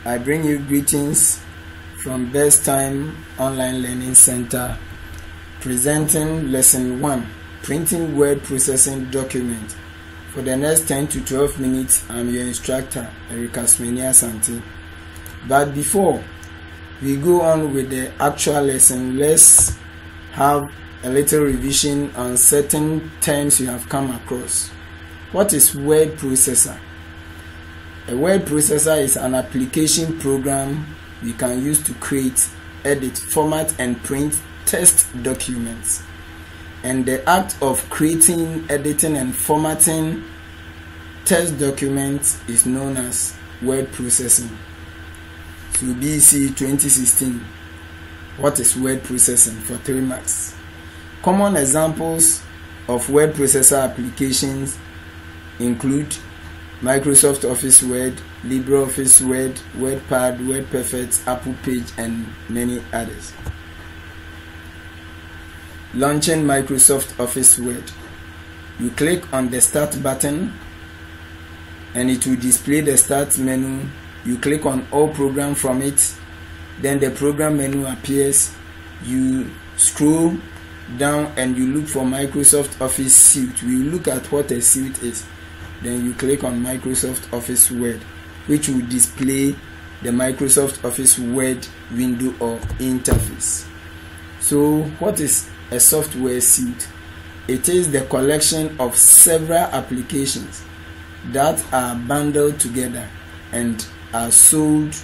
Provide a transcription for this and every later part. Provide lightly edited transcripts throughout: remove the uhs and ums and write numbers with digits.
I bring you greetings from Best Time Online Learning Center, presenting Lesson 1, Printing Word Processing Document. For the next 10 to 12 minutes, I'm your instructor, Asomani Asante. But before we go on with the actual lesson, let's have a little revision on certain terms you have come across. What is word processor? A word processor is an application program we can use to create, edit, format, and print text documents. And the act of creating, editing, and formatting text documents is known as word processing. So BC 2016, what is word processing for 3 marks? Common examples of word processor applications include Microsoft Office Word, LibreOffice Word, WordPad, WordPerfect, Apple Page, and many others. Launching Microsoft Office Word. You click on the Start button and it will display the Start menu. You click on All Program from it, then the Program menu appears. You scroll down and you look for Microsoft Office Suite. We look at what a suite is. Then you click on Microsoft Office Word, which will display the Microsoft Office Word window or interface. So what is a software suite? It is the collection of several applications that are bundled together and are sold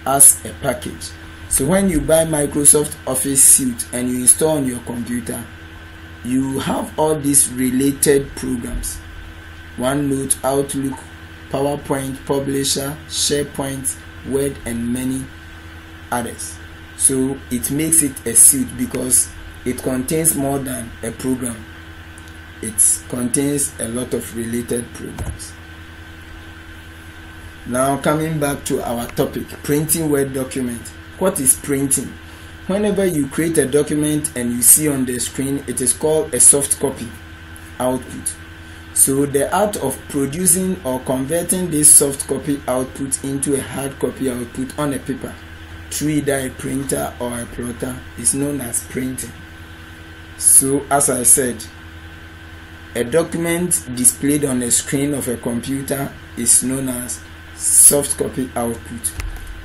as a package. So when you buy Microsoft Office Suite and you install on your computer, you have all these related programs: OneNote, Outlook, PowerPoint, Publisher, SharePoint, Word, and many others. So it makes it a suite because it contains more than a program. It contains a lot of related programs. Now coming back to our topic, printing Word document. What is printing? Whenever you create a document and you see on the screen, it is called a soft copy output. So the art of producing or converting this soft copy output into a hard copy output on a paper through either a printer or a plotter is known as printing. So as I said, a document displayed on a screen of a computer is known as soft copy output,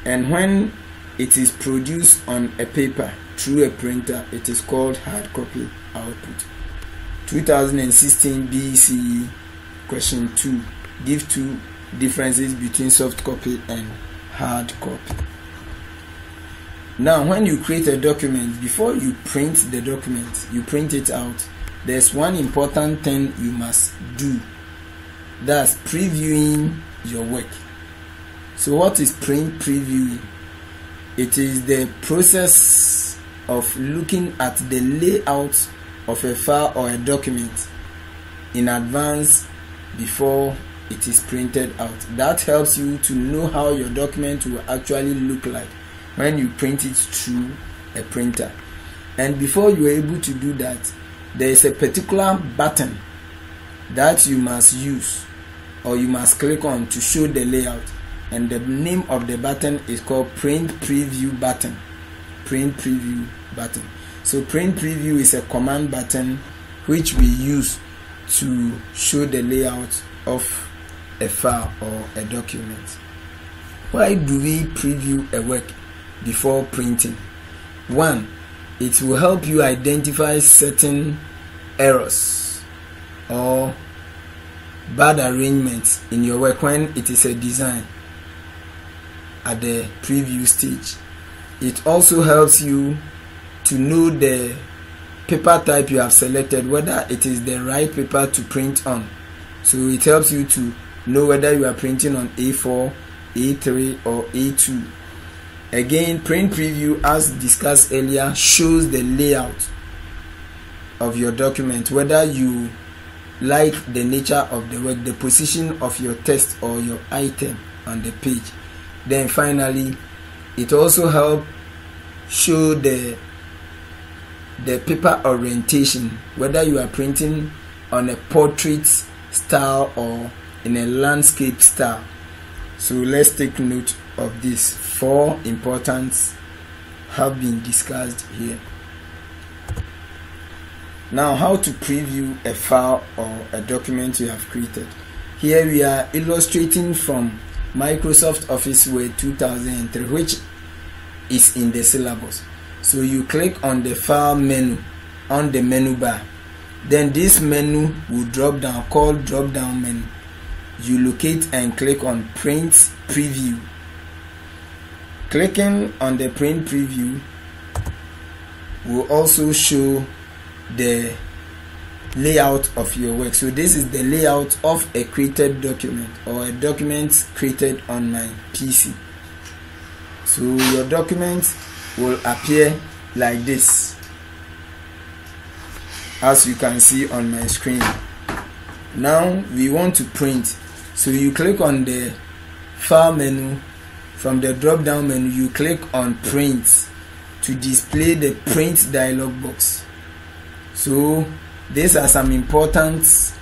and when it is produced on a paper through a printer, it is called hard copy output. 2016 BCE question 2. Give 2 differences between soft copy and hard copy. Now, when you create a document, before you print the document, you print it out, there's one important thing you must do. That's previewing your work. So what is print previewing? It is the process of looking at the layout of a file or a document in advance before it is printed out. That helps you to know how your document will actually look like when you print it through a printer. And before you are able to do that, there is a particular button that you must use or you must click on to show the layout. And the name of the button is called Print Preview button. Print Preview button. So Print Preview is a command button which we use to show the layout of a file or a document. Why do we preview a work before printing? 1. It will help you identify certain errors or bad arrangements in your work when it is a design at the preview stage. It also helps you to know the paper type you have selected, whether it is the right paper to print on. So it helps you to know whether you are printing on A4, A3, or A2. Again, print preview, as discussed earlier, shows the layout of your document, whether you like the nature of the work, the position of your text or your item on the page. Then finally, it also helps show the paper orientation, whether you are printing on a portrait style or in a landscape style. So let's take note of this. 4 importance have been discussed here. Now, how to preview a file or a document you have created. Here we are illustrating from Microsoft Office Word 2003, which is in the syllabus. So you click on the file menu on the menu bar. Then this menu will drop down, called drop down menu. You locate and click on print preview. Clicking on the print preview will also show the layout of your work. So this is the layout of a created document or a document created on my PC. So your document will appear like this, as you can see on my screen. Now we want to print, so you click on the file menu. From the drop down menu you click on print to display the print dialog box. So these are some important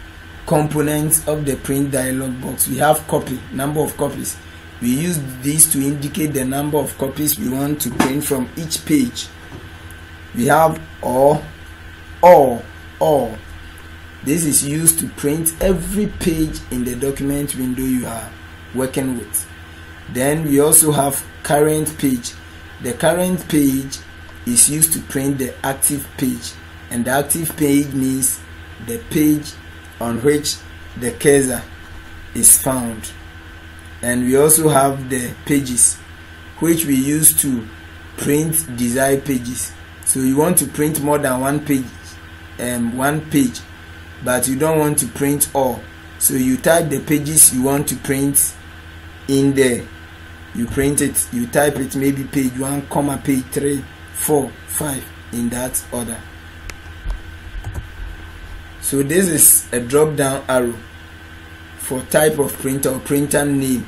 components of the print dialog box. We have copy, number of copies. We use these to indicate the number of copies we want to print from each page. We have all. This is used to print every page in the document window you are working with. Then we also have current page. The current page is used to print the active page, and the active page means the page on which the cursor is found. And we also have the pages, which we use to print desired pages. So you want to print more than one page, but you don't want to print all. So you type the pages you want to print in there. You print it, you type it, maybe page 1, page 3, 4, 5, in that order. So this is a drop down arrow for type of printer or printer name.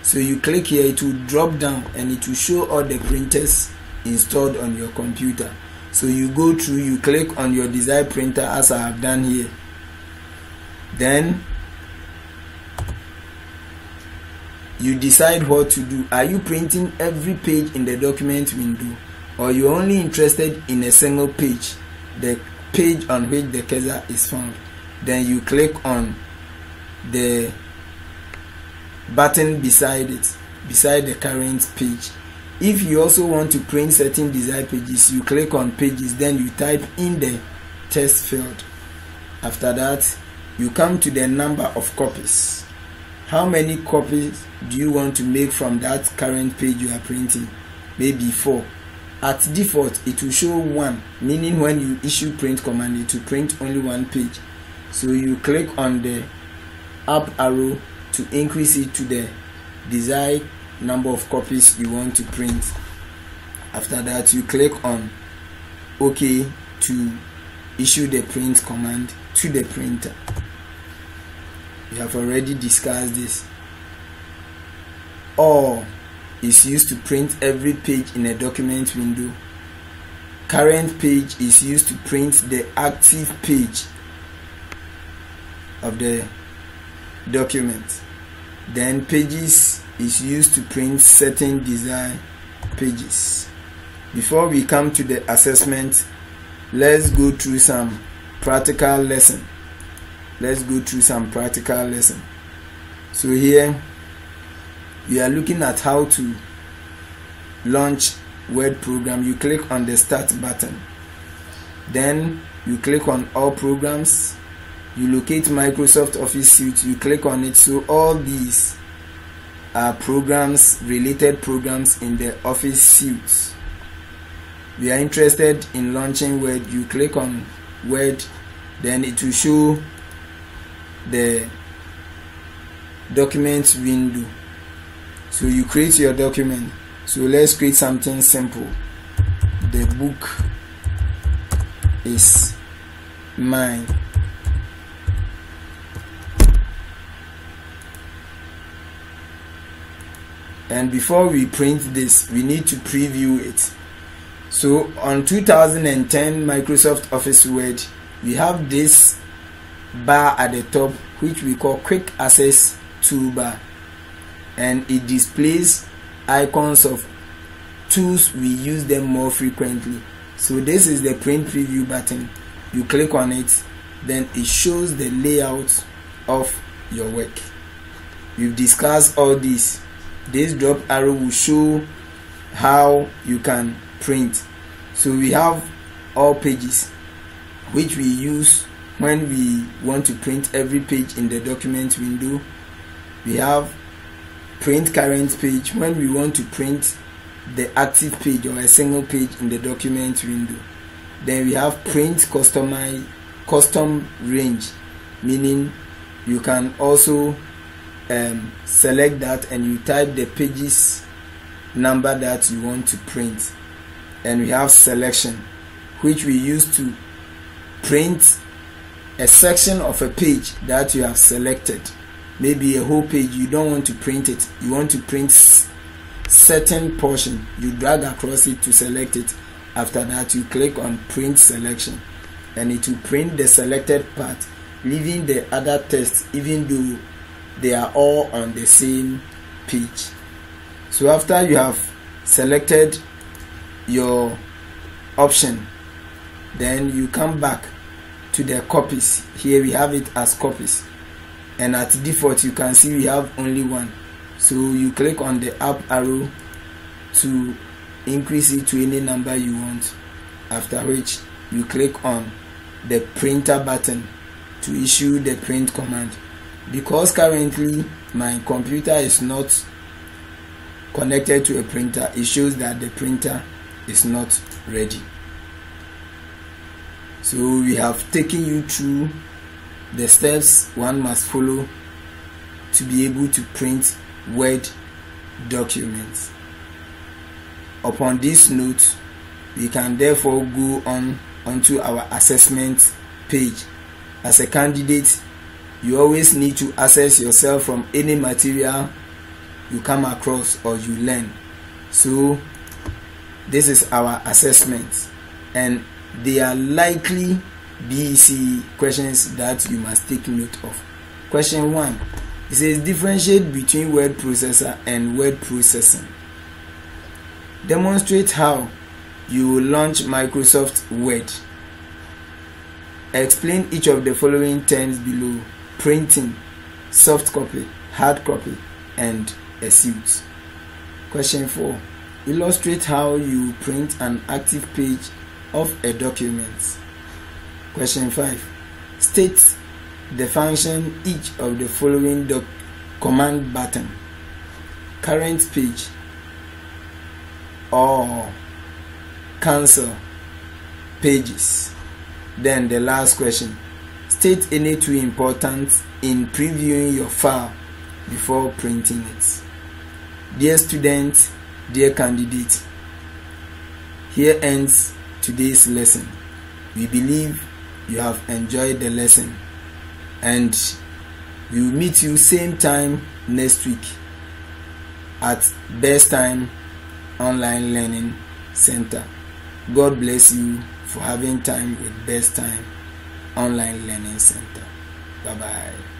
So you click here, it will drop down and it will show all the printers installed on your computer. So you go through, you click on your desired printer as I have done here. Then you decide what to do. Are you printing every page in the document window, or you're only interested in a single page, the page on which the cursor is found? Then you click on the button beside it, beside the current page. If you also want to print certain desired pages, you click on pages, then you type in the text field. After that, you come to the number of copies. How many copies do you want to make from that current page you are printing? Maybe 4. At default, it will show 1, meaning when you issue print command, it will print only 1 page. So you click on the up arrow to increase it to the desired number of copies you want to print. After that, you click on OK to issue the print command to the printer. We have already discussed this. All is used to print every page in a document window. Current page is used to print the active page of the document. Then pages is used to print certain desired pages. Before we come to the assessment, let's go through some practical lesson. So here we are looking at how to launch Word program. You click on the start button, then you click on all programs, you locate Microsoft Office Suite, you click on it. So all these are programs, related programs in the Office Suite. We are interested in launching Word. You click on Word, then it will show the document window. So you create your document. So let's create something simple. The book is mine. And before we print this, we need to preview it. So on 2010 Microsoft Office Word, we have this bar at the top which we call quick access toolbar, and it displays icons of tools we use them more frequently. So this is the print preview button. You click on it, then it shows the layout of your work. We've discussed all this. This drop arrow will show how you can print. So we have all pages, which we use when we want to print every page in the document window. We have print current page when we want to print the active page or a single page in the document window. Then we have print custom range, meaning you can also select that and you type the pages number that you want to print. And we have selection, which we use to print a section of a page that you have selected. Maybe a whole page, you don't want to print it, you want to print certain portion, you drag across it to select it. After that, you click on print selection and it will print the selected part, leaving the other text even though they are all on the same page. So after you have selected your option, then you come back to the copies. Here we have it as copies, and at default you can see we have only one. So you click on the up arrow to increase it to any number you want, after which you click on the printer button to issue the print command. Because currently my computer is not connected to a printer, it shows that the printer is not ready. So we have taken you through the steps one must follow to be able to print Word documents. Upon this note, we can therefore go onto our assessment page. As a candidate, you always need to assess yourself from any material you come across or you learn. So this is our assessment, and they are likely BEC questions that you must take note of. Question 1, it says differentiate between word processor and word processing. Demonstrate how you will launch Microsoft Word. Explain each of the following terms below: printing, soft copy, hard copy, and a suit. Question 4, illustrate how you print an active page of a document. Question 5, state the function each of the following command button: current page or cancel pages. Then the last question, state any two important in previewing your file before printing it. Dear student, dear candidate, here ends today's lesson. We believe you have enjoyed the lesson, and we will meet you same time next week at Best Time Online Learning Center. God bless you for having time with Best Time Online Learning Center. Bye bye.